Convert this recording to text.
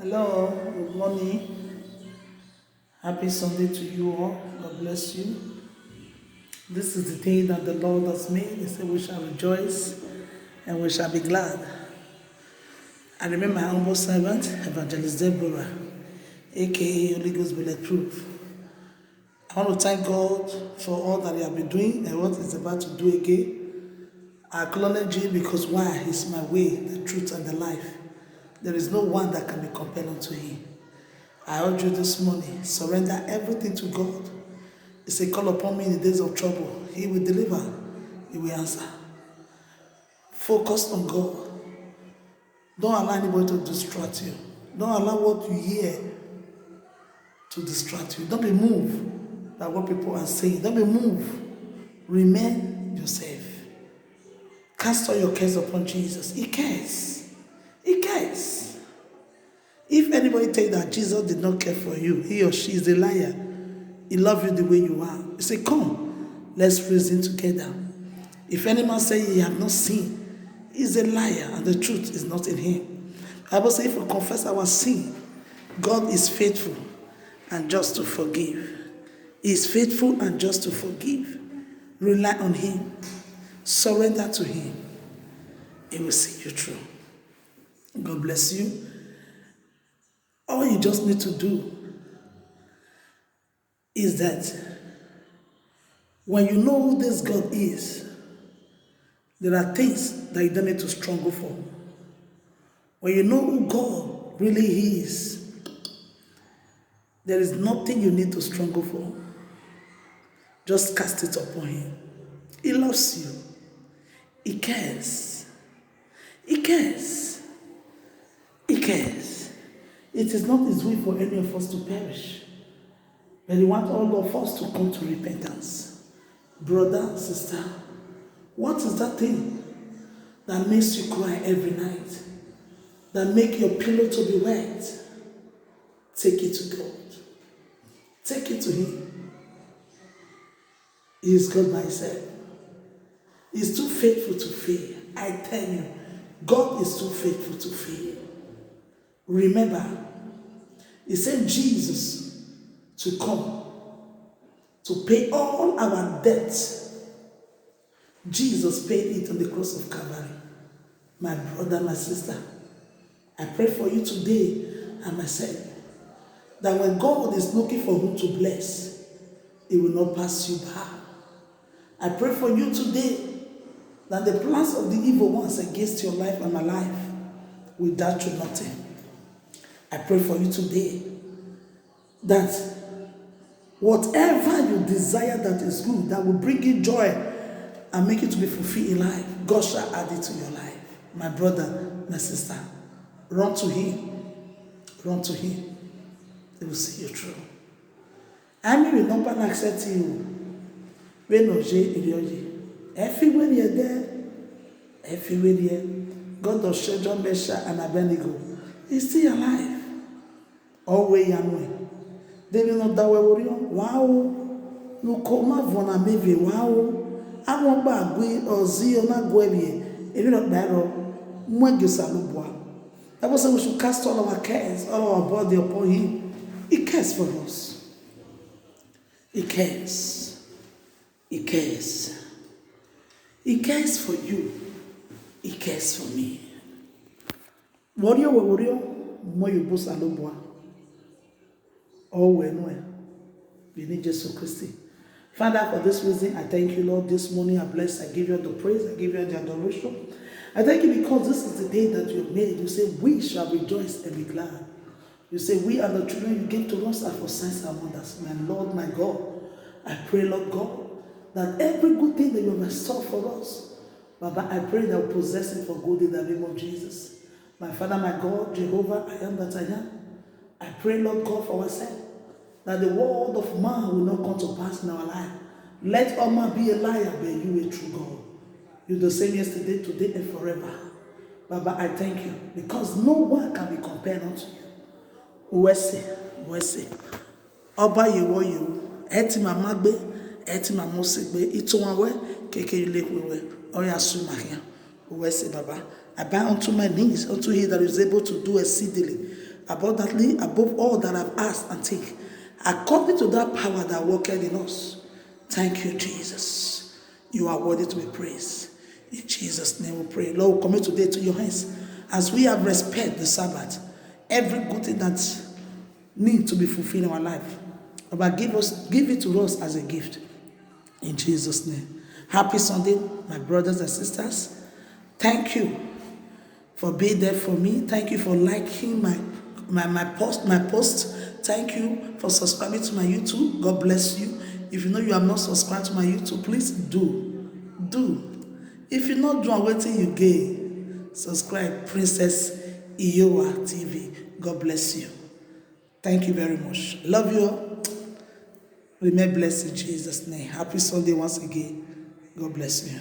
Hello, good morning. Happy Sunday to you all. God bless you. This is the day that the Lord has made. He said we shall rejoice and we shall be glad. I remember my humble servant, Evangelist Deborah, aka Holy Ghost Bulletproof. I want to thank God for all that He has been doing and what He's about to do again. I acknowledge Him because why? He's my way, the truth, and the life. There is no one that can be compared unto Him. I urge you this morning, surrender everything to God. He said, call upon me in the days of trouble. He will deliver. He will answer. Focus on God. Don't allow anybody to distract you. Don't allow what you hear to distract you. Don't be moved by what people are saying. Don't be moved. Remain yourself. Cast all your cares upon Jesus. He cares. He cares. If anybody tell you that Jesus did not care for you, he or she is a liar. He loves you the way you are. He say, come, let's reason together. If any man say he have not seen, he is a liar, and the truth is not in him. The Bible says, if we confess our sin, God is faithful and just to forgive. He is faithful and just to forgive. Rely on Him. Surrender to Him. He will see you through. God bless you. All you just need to do is that when you know who this God is, there are things that you don't need to struggle for. When you know who God really is, there is nothing you need to struggle for. Just cast it upon Him. He loves you. He cares. He cares. He cares. It is not His will for any of us to perish, but He wants all of us to come to repentance. Brother, sister, what is that thing that makes you cry every night? That make your pillow to be wet? Take it to God. Take it to Him. He is God by Himself. He is too faithful to fail. I tell you, God is too faithful to fail. Remember, He sent Jesus to come to pay all our debts. Jesus paid it on the cross of Calvary. My brother, my sister, I pray for you today and myself that when God is looking for whom to bless, He will not pass you by. I pray for you today that the plans of the evil ones against your life and my life will doubt you nothing. I pray for you today that whatever you desire that is good, that will bring you joy and make you to be fulfilled in life, God shall add it to your life. My brother, my sister, run to Him. Run to Him. He will see you through. I mean, we don't accept you. When no everywhere you're there, everywhere there, God of Shadrach, Meshach, and Abednego is still alive. Always Yahweh. They will not die. Wow. No coma vona meve. Wow. I won't buy gwe or zio na gwebie. If you not battle, mwege salubwa. That was we should cast all our cares, all our body upon Him. He cares for us. He cares. He cares. He cares for you. He cares for me. Warrior, mo yubo salubwa. Oh, we need Jesus Christ. Father, for this reason, I thank you, Lord. This morning I bless, I give you the praise, I give you the adoration. I thank you because this is the day that you have made. You say, we shall rejoice and be glad. You say, we are the children you gave to us are for signs and wonders. My Lord, my God, I pray, Lord God, that every good thing that you have restored for us, Baba, I pray that we possess it for good in the name of Jesus. My Father, my God, Jehovah, I am that I am. I pray, Lord God, for ourselves, that the word of man will not come to pass in our life. Let all man be a liar, but you a true God. You're the same yesterday, today, and forever. Baba, I thank you, because no one can be compared unto you. Wese. Oba yewo yewo. Eti mama gbe, eti mama segbe. Ito wanwe, keke yulewewe. Oya sumahia. Wese, Baba. I bow unto my knees, unto He that is able to do exceedingly abundantly above all that I've asked and think, according to that power that worketh in us. Thank you, Jesus. You are worthy to be praised. In Jesus' name we pray. Lord, we commit today to your hands. As we have respect the Sabbath, every good thing that needs to be fulfilled in our life, but give it to us as a gift. In Jesus' name. Happy Sunday, my brothers and sisters. Thank you for being there for me. Thank you for liking my post. Thank you for subscribing to my YouTube. God bless you. If you know you have not subscribed to my YouTube, please do. If you not do waiting you gain, subscribe. Princess Iyowa TV. God bless you. Thank you very much. Love you all. Remain blessed in Jesus' name. Happy Sunday once again. God bless you.